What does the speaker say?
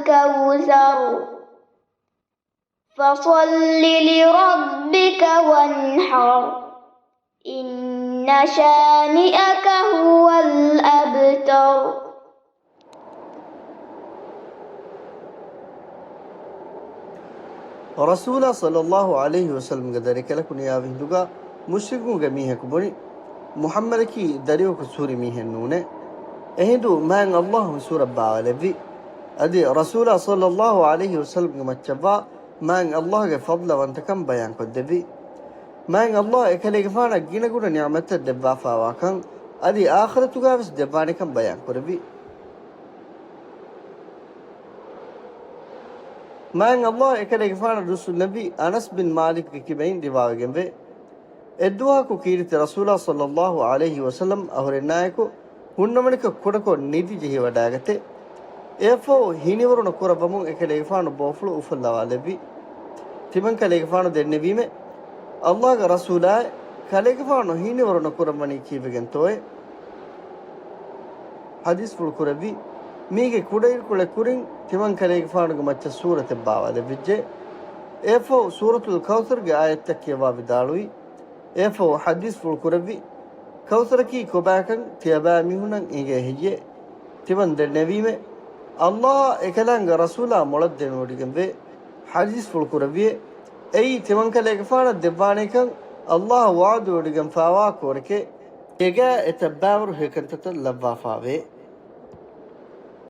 الكوثر فصل لربك وانحر إن شانئك هو الأبتر. رسول صلى الله عليه وسلم ذلك لكن يا بهدوغا مشركون جميعك بني محمد كي داريوك سوري ميهن نونه اهدو مان الله سورة باولبي ادي رسول صلى الله عليه وسلم متشبا مان الله فضل وانت كم بيان قدبي مان الله اكليك فانا جينا قول نعمت الدبا فاواكن ادي آخرتك بس دباني كم بيان قربي مان الله اكليك فانا رسول النبي أنس بن مالك كيبين دباغ جنبه ادوها كيرت رسول صلى الله عليه وسلم أهرنايكو ಹುಣ್ಣಮಣಿಕ ಕೊಡಕೊ ನಿಧಿ ಜಹಿ ವಡಾಗತೆ ಎಫೋ ಹಿನಿವರುನ ಕುರಬಮು ಎಕಲೆಗಫಾನು ಬೋಫ್ಲು ಉಫಲ್ಲವಾಲೆಬಿ ತಿಮನ್ ಕಲೆಗಫಾನು ದೆನ್ನೆವೀಮೆ ಅಲ್ಲಾಹಗ ರಸೂಲಾಯ್ ಕಲೆಗಫಾನು ಹಿನಿವರುನ ಕುರಮಣಿ ಕೀಬೆಗೆಂತೋಯ್ ಹದೀಸ್ ಫುಲ್ ಕುರಬಿ ಮೀಗೆ ಕುಡೈರ್ ಕುಳೆ ಕುರಿಂ ತಿಮನ್ ಕಲೆಗಫಾನುಗ ಮಚ್ಚ ಸೂರತೆ ಬಾವಾಲೆಬಿಜ್ಜೆ ಎಫೋ ಸೂರತುಲ್ ಕೌಸರ್ಗೆ ಆಯತ್ತಕ್ಕೆವಾ ವಿದಾಳುಯಿ ಎಫೋ ಹದೀಸ್ ಫುಲ್ ಕುರಬಿ ಕೌಸರಕಿ ಕೊಬಾಕಂ ತಿಯಬಾ ಮಿಹುನಂ ಇಗೆ ಹಿಯೆ ತಿಮನ್ ದೆನ್ನವೀಮೆ ಅಲ್ಲಾಹ್ ಎಕಲಂಗ ರಸೂಲ ಮೊಳದ್ದೆ ನೋಡಿಗಂಬೆ ಹದೀಸ್ ಫುಲ್ ಕುರಬಿಯೆ ಐ ತಿಮನ್ ಕಲೆಗಫಾನ ದೆಬ್ಬಾಣಿಕಂ ಅಲ್ಲಾಹ್ ವಾದು ನೋಡಿಗಂ ಫಾವಾ ಕೋರಕೆ ಎಗ ಎತಬ್ಬಾವರು ಹೇಕಂತತ ಲಬ್ಬಾಫಾವೆ